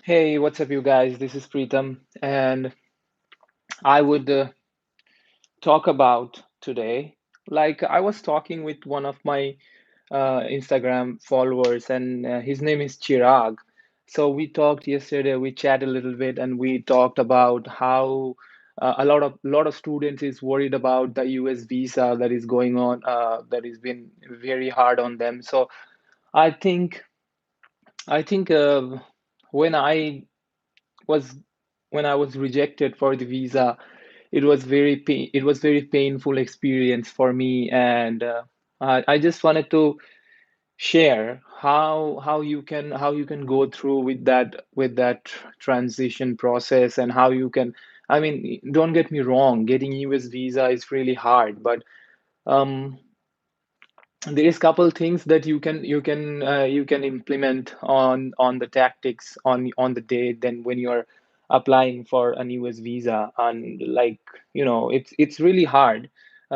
Hey, what's up, you guys? This is Preetham, and I would talk about today. Like, I was talking with one of my Instagram followers, and his name is Chirag. So we talked yesterday. We chatted a little bit, and we talked about how a lot of students is worried about the U.S. visa that is going on, that has been very hard on them. So I think I think when I was when I was rejected for the visa, it was very painful experience for me, and I just wanted to share how you can go through with that transition process and how you can. I mean, don't get me wrong, getting US visa is really hard, but um, there is couple things that you can implement on the tactics on the day then when you're applying for an US visa. And like, it's really hard,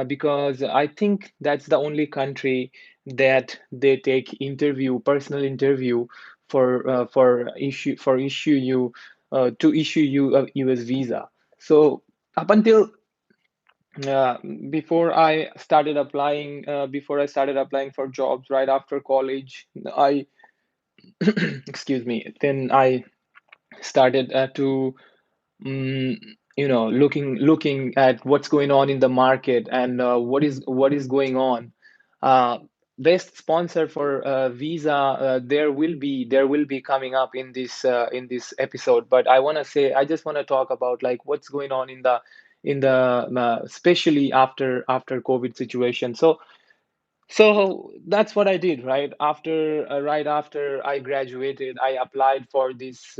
because I think that's the only country that they take personal interview for issue you to issue you a US visa. So up until uh, before I started applying for jobs right after college, I excuse me, then I started to mm, looking at what's going on in the market and what is going on. Uh, Best sponsor for visa, there will be coming up in this episode, but I just want to talk about like what's going on in the especially after COVID situation. So that's what I did right after I graduated. I applied for this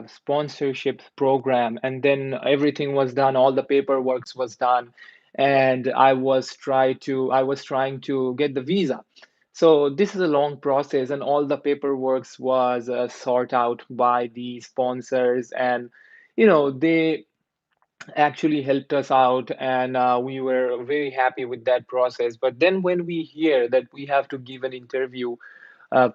sponsorship program, and then everything was done. All the paperwork was done, and I was trying to get the visa. So this is a long process, and all the paperwork was sort out by the sponsors, and they actually helped us out, and we were very happy with that process. But then when we hear that we have to give an interview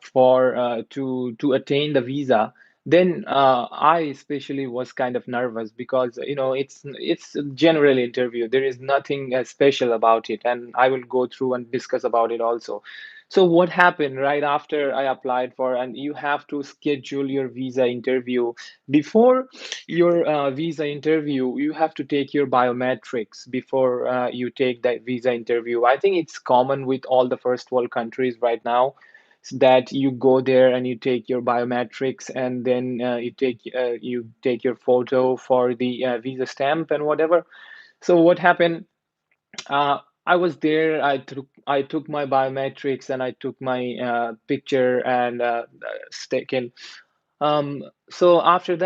for to attain the visa, then I especially was kind of nervous because it's a general interview. There is nothing special about it, and I will go through and discuss about it also. So what happened right after I applied for, and you have to schedule your visa interview. Before your visa interview, you have to take your biometrics before you take that visa interview. I think it's common with all the first world countries right now, that you go there and you take your biometrics, and then you take your photo for the visa stamp and whatever. So what happened? I was there. I took my biometrics and I took my picture and taken. So after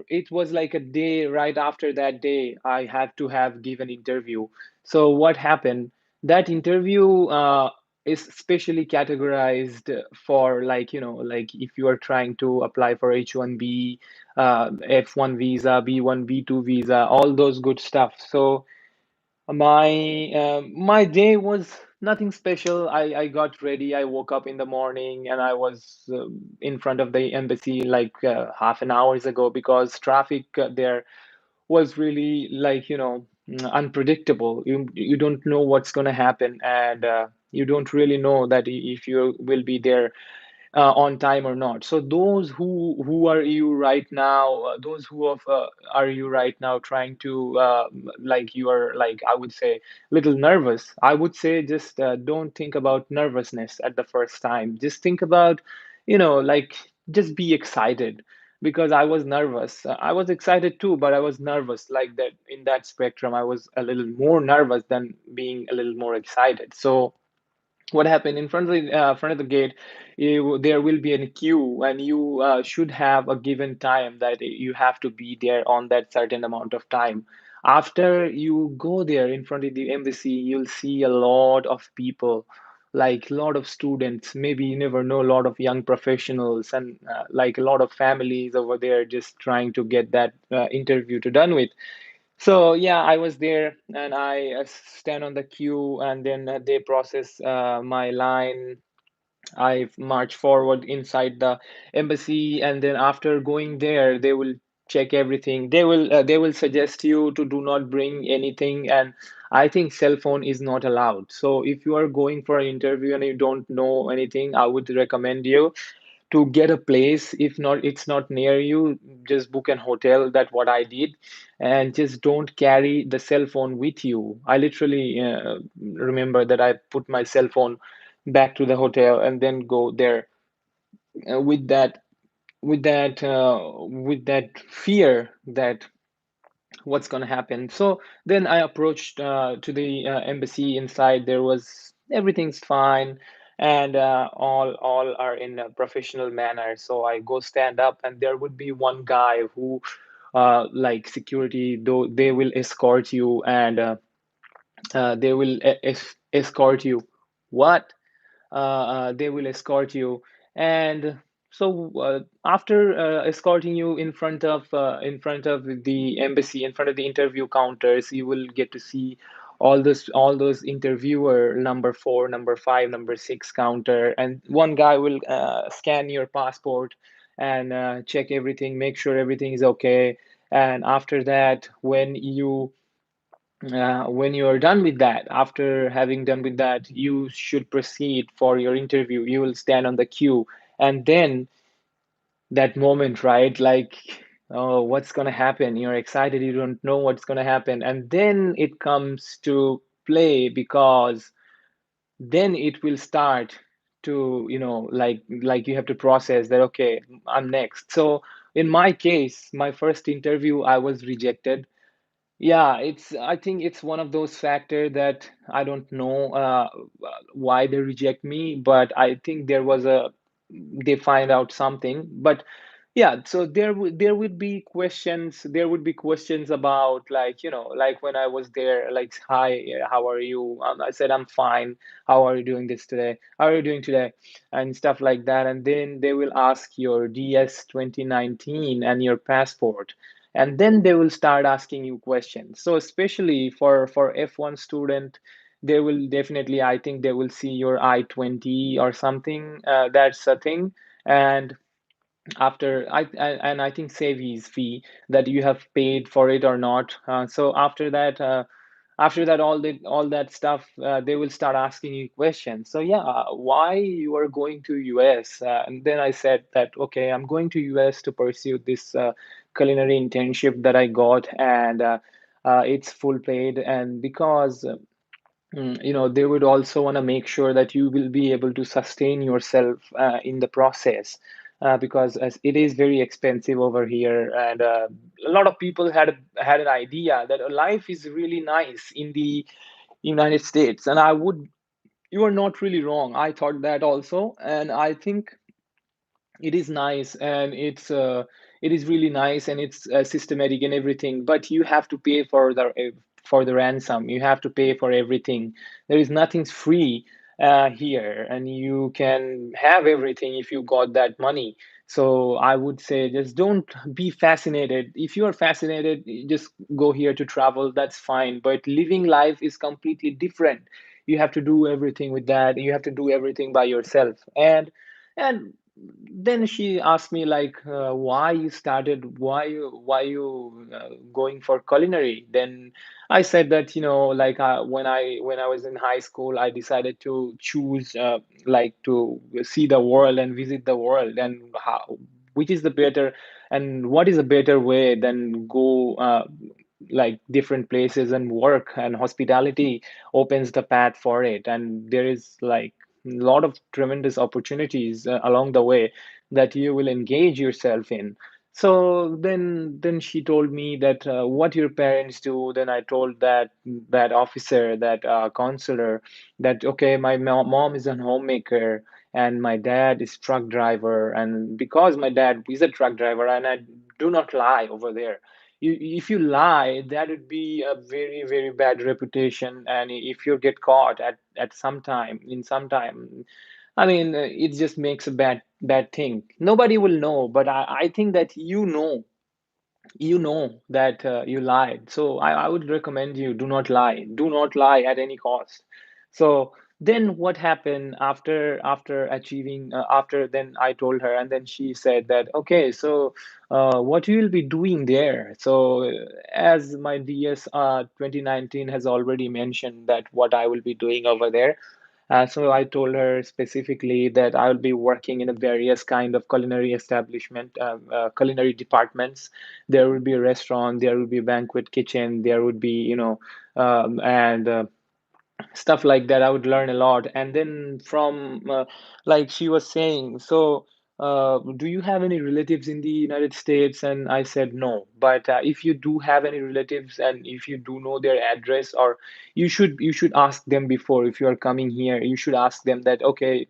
it was like a day, right after that day, I had to have given interview. So what happened? That interview is specially categorized for, like, like if you are trying to apply for H1B, F1 visa, B1, B2 visa, all those good stuff. So my day was nothing special. I got ready. I woke up in the morning and I was in front of the embassy like half an hours ago, because traffic there was really, like, unpredictable. You don't know what's going to happen, and you don't really know that if you will be there on time or not. So those who are you right now, those who are you right now trying to like, you are, like, I would say, little nervous. I would say just don't think about nervousness at the first time. Just think about, like, just be excited. Because I was nervous. I was excited too, but I was nervous. Like that, in that spectrum, I was a little more nervous than being a little more excited. So what happened in front of the gate, there will be a queue, and you should have a given time that you have to be there on that certain amount of time. After you go there in front of the embassy, you'll see a lot of people, like a lot of students, maybe you never know, a lot of young professionals, and like a lot of families over there just trying to get that interview to done with. So yeah, I was there, and I stand on the queue, and then they process my line. I march forward inside the embassy, and then after going there, they will check everything. They will suggest you to do not bring anything, and I think cell phone is not allowed. So if you are going for an interview and you don't know anything, I would recommend you to get a place. If not, it's not near you, just book an hotel. That's what I did. And just don't carry the cell phone with you. I literally remember that I put my cell phone back to the hotel and then go there with that fear that what's going to happen. So then I approached to the embassy. Inside there was everything's fine, and all are in a professional manner. So I go stand up, and there would be one guy who like security, though they will escort you, and they will escort you. What? They will escort you. And so after escorting you in front of the embassy, in front of the interview counters, you will get to see all those interviewer number 4, number 5, number 6 counter, and one guy will scan your passport and check everything, make sure everything is okay. And after that, when you are done with that, after having done with that, you should proceed for your interview. You will stand on the queue, and then that moment, right? Like, oh, what's going to happen? You're excited, you don't know what's going to happen. And then it comes to play, because then it will start to, like you have to process that, okay, I'm next. So in my case, my first interview, I was rejected. Yeah, I think it's one of those factors that I don't know why they reject me, but I think they find out something. But yeah, so there would be questions. There would be questions about, like, like when I was there, like, hi, how are you? I said I'm fine. How are you doing this today? How are you doing today? And stuff like that. And then they will ask your DS 2019 and your passport, and then they will start asking you questions. So especially for F1 student, they will definitely, I think they will see your I-20 or something. That's a thing. And after and I think Sevi's fee, that you have paid for it or not. So after that, all that stuff, they will start asking you questions. So yeah, why you are going to US? And then I said that, okay, I'm going to US to pursue this culinary internship that I got, and it's full paid. And because they would also want to make sure that you will be able to sustain yourself in the process, because as it is very expensive over here, and a lot of people had an idea that life is really nice in the United States, and you are not really wrong. I thought that also, and I think it is nice, and it is really nice, and it's systematic and everything, but you have to pay for the ransom. You have to pay for everything. There is nothing free here, and you can have everything if you got that money. So I would say, just don't be fascinated. If you are fascinated, just go here to travel, that's fine, but living life is completely different. You have to do everything with that. You have to do everything by yourself. And then she asked me, like, why you going for culinary. Then I said that, like, when I was in high school, I decided to choose, like, to see the world and visit the world, and how which is the better, and what is a better way than go like different places and work, and hospitality opens the path for it. And there is, like, a lot of tremendous opportunities along the way that you will engage yourself in. So then she told me that, what your parents do. Then I told that officer, that counselor, that, okay, my mom is a homemaker, and my dad is truck driver. And because my dad is a truck driver, and I do not lie over there. If you lie, that would be a very, very bad reputation. And if you get caught at some time, I mean, it just makes a bad thing. Nobody will know, but I think that that you lied. So I would recommend you, do not lie. Do not lie at any cost. So Then what happened after achieving after then I told her, and then she said that, okay, so what you will be doing there? So as my DS 2019 has already mentioned that what I will be doing over there. So I told her specifically that I will be working in a various kind of culinary establishment, culinary departments. There will be a restaurant, there will be a banquet kitchen, there would be, and stuff like that. I would learn a lot. And then from like she was saying, so do you have any relatives in the United States? And I said no. But if you do have any relatives and if you do know their address, or you should ask them before. If you are coming here, you should ask them that, okay,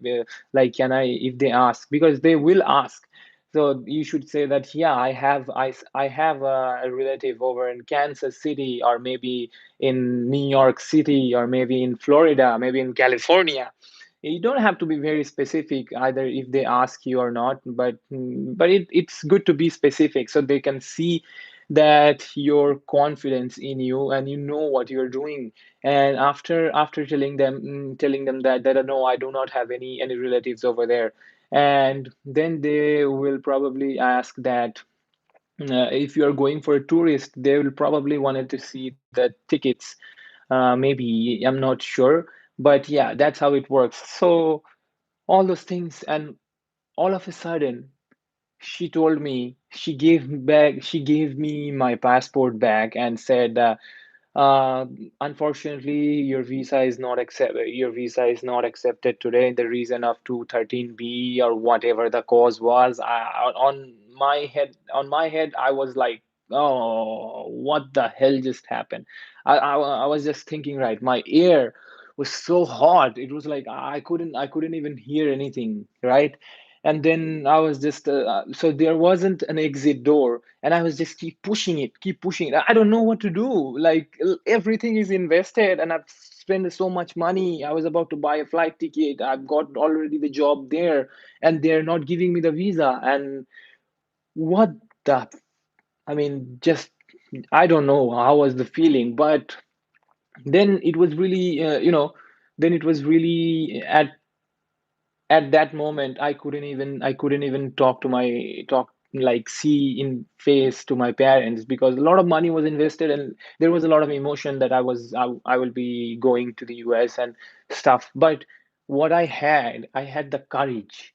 like, can I, if they ask, because they will ask. So you should say that, yeah, I have a relative over in Kansas City, or maybe in New York City, or maybe in Florida, maybe in California. You don't have to be very specific either if they ask you or not, but it's good to be specific so they can see that your confidence in you and you know what you're doing. And after telling them that no, I do not have any relatives over there, and then they will probably ask that if you are going for a tourist, they will probably wanted to see the tickets. Maybe, I'm not sure, but yeah, that's how it works. So all those things, and all of a sudden, she told me, she gave me my passport back and said, uh, unfortunately, your visa is not accepted today. The reason of 213B or whatever the cause was. On my head, I was like, oh, what the hell just happened? I was just thinking, right? My ear was so hot. It was like I couldn't even hear anything, right? And then I was just so there wasn't an exit door, and I was just keep pushing it. I don't know what to do. Like, everything is invested, and I've spent so much money. I was about to buy a flight ticket. I've got already the job there, and they're not giving me the visa. And what the? I mean, just I don't know how was the feeling, but then it was really, then it was really at that moment I couldn't even talk, like, see in face to my parents, because a lot of money was invested, and there was a lot of emotion that I will be going to the US and stuff. But what I had the courage.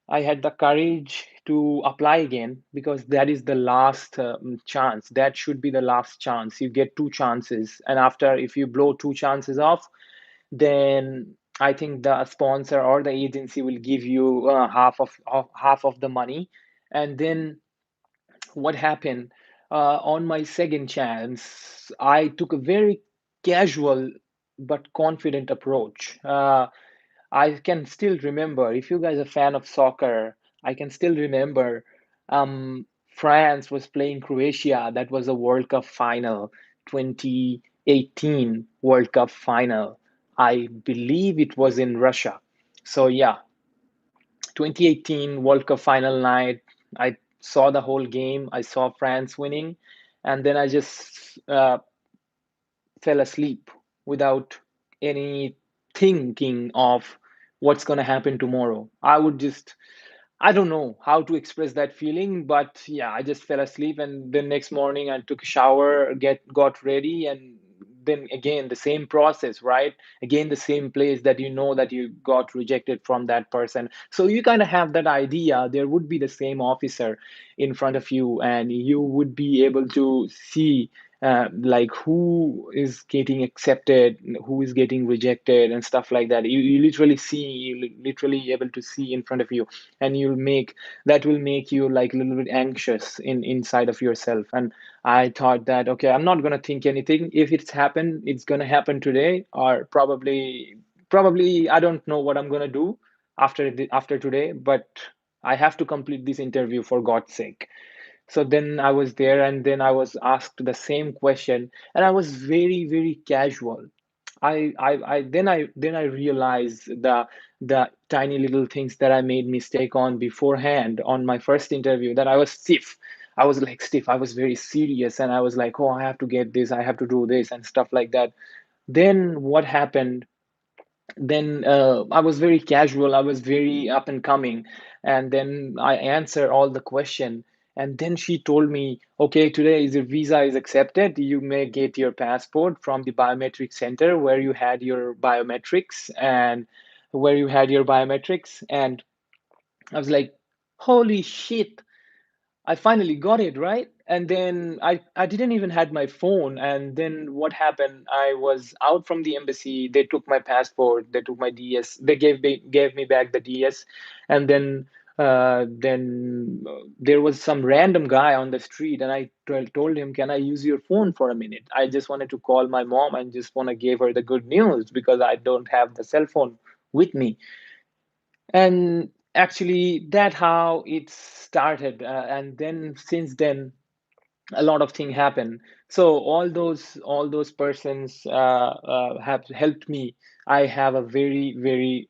I had the courage to apply again, because that is the last chance. That should be the last chance. You get two chances, and after, if you blow two chances off, then I think the sponsor or the agency will give you half of the money. And then what happened, on my second chance, I took a very casual but confident approach. I can still remember, if you guys are a fan of soccer, I can still remember France was playing Croatia. That was a World Cup final, 2018 World Cup final. I believe it was in Russia. So yeah, 2018 World Cup final night. I saw the whole game. I saw France winning, and then I just fell asleep without any thinking of what's going to happen tomorrow. I don't know how to express that feeling, but yeah, I just fell asleep, and then next morning I took a shower, got ready, and then again the same process, right? Again the same place that you know that you got rejected from that person. So you kind of have that idea there would be the same officer in front of you, and you would be able to see like who is getting accepted, who is getting rejected, and stuff like that. You literally see, you literally able to see in front of you, and that will make you like a little bit anxious inside of yourself. And I thought that, okay, I'm not going to think anything. If it's happened, it's going to happen today, or probably I don't know what I'm going to do after today, but I have to complete this interview for God's sake. So then I was there, and then I was asked the same question, and I was very, very casual. I realized the tiny little things that I made mistake on beforehand on my first interview, that I was stiff. I was like stiff. I was very serious, and I was like, oh, I have to get this, I have to do this, and stuff like that. Then what happened? Then I was very casual, I was very up and coming, and then I answer all the question. And then she told me, okay, today is your visa is accepted, you may get your passport from the biometric center where you had your biometrics, and I was like, holy shit, I finally got it, right? And then I didn't even had my phone. And then what happened? I was out from the embassy. They took my passport. They took my DS. They gave me back the DS. And then there was some random guy on the street, and I told him, "Can I use your phone for a minute? I just wanted to call my mom and just want to give her the good news because I don't have the cell phone with me." And actually that how it started, and then since then a lot of things happen. So all those persons have helped me. I have a very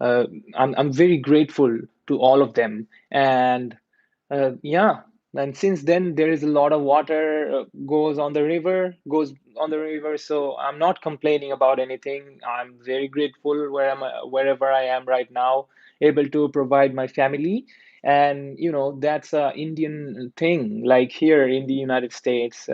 I'm very grateful to all of them. And yeah, and since then there is a lot of water goes on the river, so I'm not complaining about anything. I'm very grateful wherever I am right now, able to provide my family. And that's a Indian thing. Like here in the United States,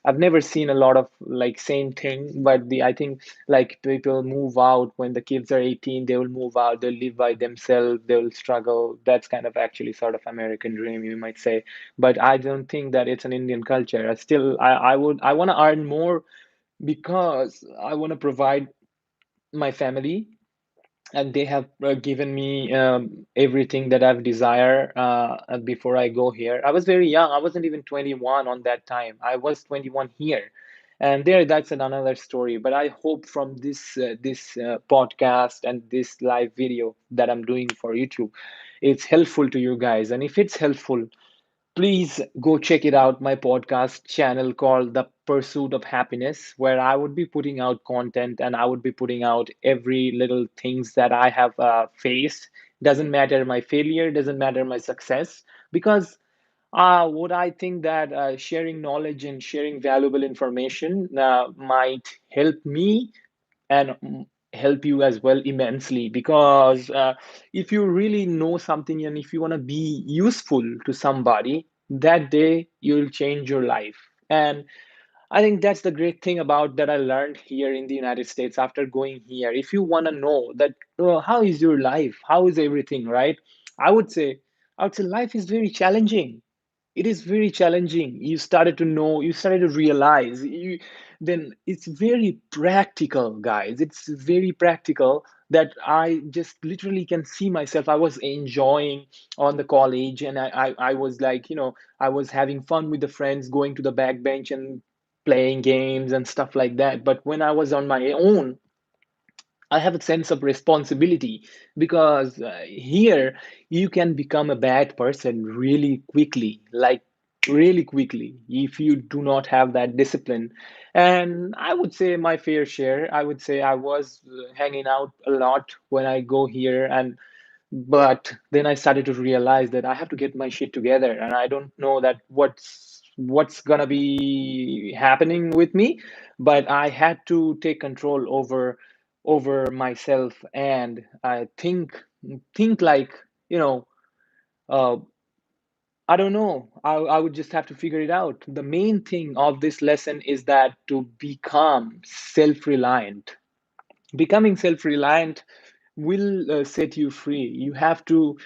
I've never seen a lot of like same thing, but the I think like people move out when the kids are 18, they will move out, they'll live by themselves, they'll struggle. That's kind of actually sort of American dream, you might say. But I don't think that it's an Indian culture. I want to earn more because I want to provide my family, and they have given me everything that I've desire before I go here. I was very young. I wasn't even 21 on that time. I was 21 here. And there, that's another story. But I hope from this podcast and this live video that I'm doing for YouTube, it's helpful to you guys. And if it's helpful, please go check it out, my podcast channel called The Pursuit of Happiness, where I would be putting out content and I would be putting out every little things that I have faced. Doesn't matter my failure, doesn't matter my success, because what I think that sharing knowledge and sharing valuable information might help me and help you as well immensely. Because if you really know something and if you want to be useful to somebody, that day you'll change your life. And I think that's the great thing about that I learned here in the United States after going here. If you want to know that, how is your life, how is everything, right? i would say I would say life is very challenging. It is very challenging. You started to know, you started to realize then it's very practical, guys. It's very practical that I just literally can see myself. I was enjoying on the college, and I was like, I was having fun with the friends, going to the back bench and playing games and stuff like that. But when I was on my own, I have a sense of responsibility. Because here you can become a bad person really quickly, like really quickly, if you do not have that discipline. And I would say my fair share, I would say I was hanging out a lot when I go here. And but then I started to realize that I have to get my shit together, and I don't know that what's gonna be happening with me. But I had to take control over myself, and I think like, you know uh, I don't know. I would just have to figure it out. The main thing of this lesson is that to become self-reliant. Becoming self-reliant will set you free. You have to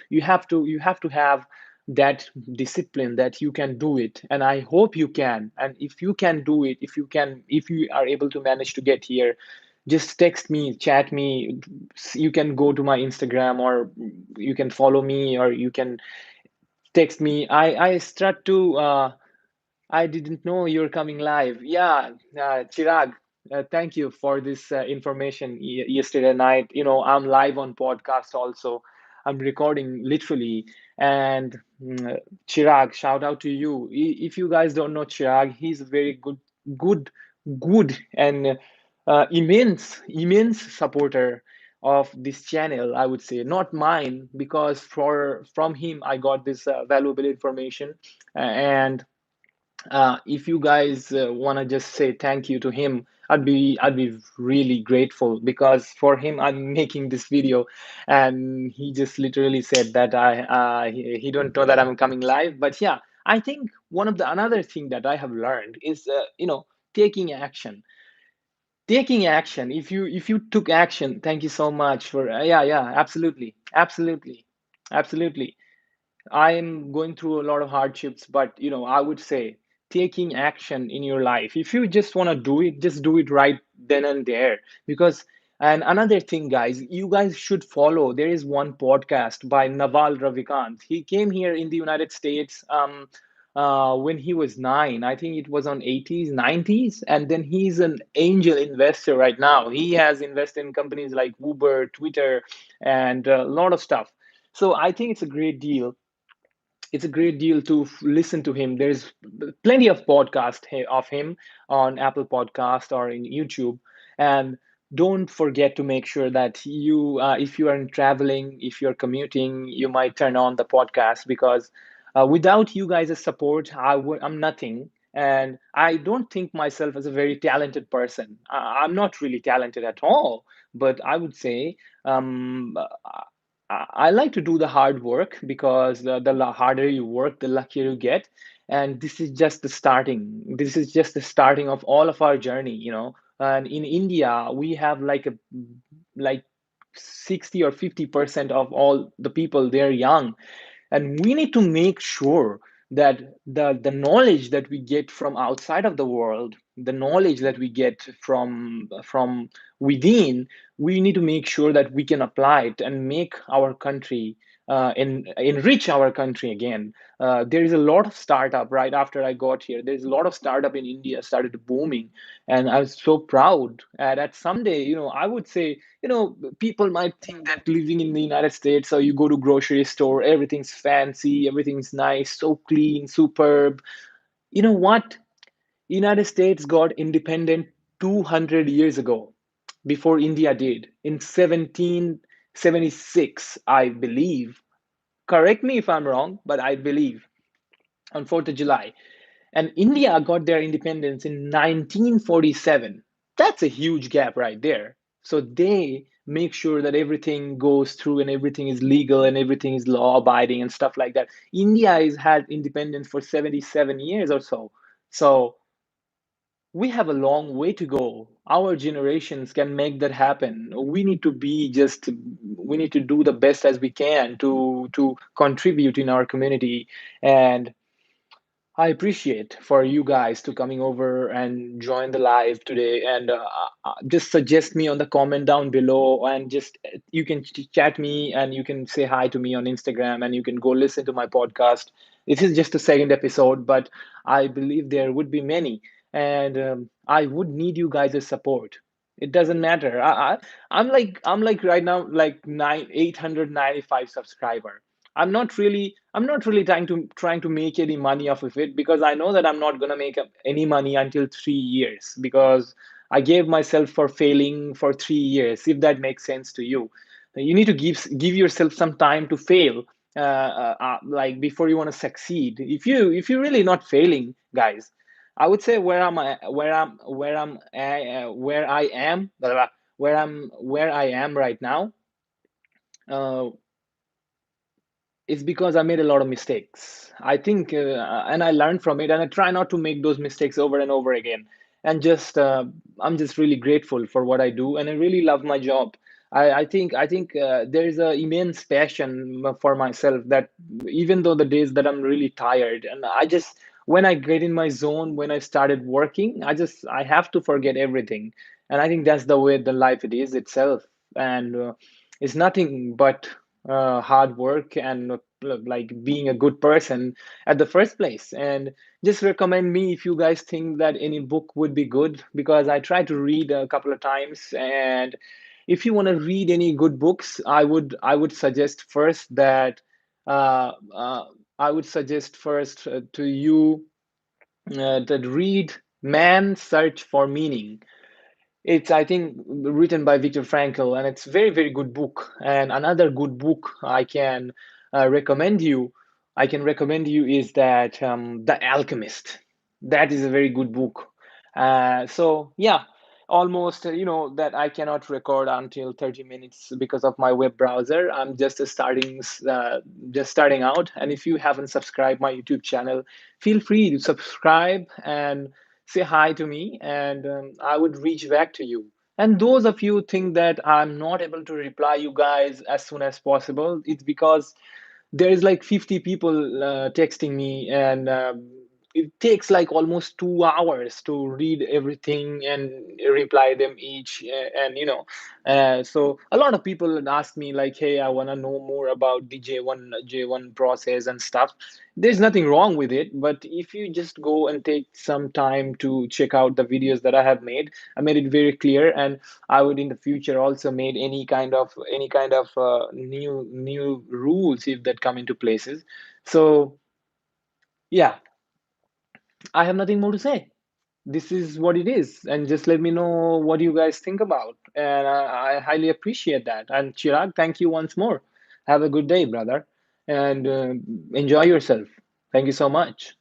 have that discipline that you can do it, and I hope you can. And if you can do it, if you are able to manage to get here, just text me, chat me. You can go to my Instagram, or you can follow me, or you can text me. I start to I didn't know you're coming live. Yeah, Chirag, thank you for this information yesterday night. I'm live on podcast also. I'm recording literally. And Chirag, shout out to you. If you guys don't know Chirag, he's a very good, good, and immense supporter of this channel, I would say. Not mine, because from him I got this valuable information. And If you guys want to just say thank you to him, I'd be really grateful, because for him I'm making this video, and he just literally said that he don't know that I'm coming live. But yeah, I think one of the another thing that I have learned is taking action. Taking action. If you took action, thank you so much for yeah, absolutely, absolutely, absolutely. I'm going through a lot of hardships, but I would say taking action in your life. If you just want to do it, just do it right then and there. Because, and another thing, guys, you guys should follow. There is one podcast by Naval Ravikant. He came here in the United States when he was 9. I think it was on 80s, 90s, and then he's an angel investor right now. He has invested in companies like Uber, Twitter, and a lot of stuff. So I think it's a great deal to listen to him. There's plenty of podcast of him on Apple Podcast or in YouTube. And don't forget to make sure that if you are traveling, if you're commuting, you might turn on the podcast, because without you guys' support, I'm nothing. And I don't think myself as a very talented person. I'm not really talented at all, but I would say um, I like to do the hard work, because the harder you work, the luckier you get. And this is just the starting. This is just the starting of all of our journey. And in India, we have like 60 or 50% of all the people, they're young, and we need to make sure that the knowledge that we get from outside of the world, the knowledge that we get from within, we need to make sure that we can apply it and make our country enrich our country again. There is a lot of startup right after I got here. There's a lot of startup in India started booming, and I was so proud. That someday, I would say, people might think that living in the United States, so you go to grocery store, everything's fancy, everything's nice, so clean, superb. You know what? United States got independent 200 years ago, before India did, in 1776, I believe. Correct me if I'm wrong, but I believe, on 4th of July. And India got their independence in 1947. That's a huge gap right there. So they make sure that everything goes through and everything is legal and everything is law abiding and stuff like that. India has had independence for 77 years or so. So we have a long way to go. Our generations can make that happen. We need to do the best as we can to contribute in our community. And I appreciate for you guys to coming over and join the live today, and just suggest me on the comment down below, and just you can chat me, and you can say hi to me on Instagram, and you can go listen to my podcast. This is just a second episode, but I believe there would be many, and I would need you guys' support. It doesn't matter. I'm like right now like 895 subscriber. I'm not really trying to make any money off of it, because I know that I'm not gonna make any money until 3 years, because I gave myself for failing for 3 years. If that makes sense to you, you need to give yourself some time to fail, like before you want to succeed. If you're really not failing, guys, I would say where I am right now. Uh, it's because I made a lot of mistakes. I think, and I learned from it, and I try not to make those mistakes over and over again. And I'm just really grateful for what I do, and I really love my job. I think there is a immense passion for myself, that even though the days that I'm really tired, and when I get in my zone, when I started working, I have to forget everything. And I think that's the way the life it is itself. And it's nothing but hard work, and like being a good person at the first place. And just recommend me if you guys think that any book would be good, because I try to read a couple of times. And if you want to read any good books, I would suggest first that uh, uh, I would suggest first to you that read Man's Search for Meaning. It's, I think, written by Viktor Frankl, and it's very, very good book. And another good book recommend you, I can recommend you is that The Alchemist. That is a very good book. So yeah, almost that I cannot record until 30 minutes because of my web browser. I'm just starting out. And if you haven't subscribed my YouTube channel, feel free to subscribe and say hi to me, and I would reach back to you. And those of you think that I'm not able to reply you guys as soon as possible, it's because there is like 50 people texting me, and it takes like almost 2 hours to read everything and reply them each. So a lot of people ask me like, hey, I want to know more about the J1 process and stuff. There's nothing wrong with it, but if you just go and take some time to check out the videos that I made it very clear. And I would in the future also made any kind of new rules if that come into places. So yeah, I have nothing more to say. This is what it is, and just let me know what you guys think about. And I highly appreciate that. And Chirag, thank you once more. Have a good day, brother, and enjoy yourself. Thank you so much.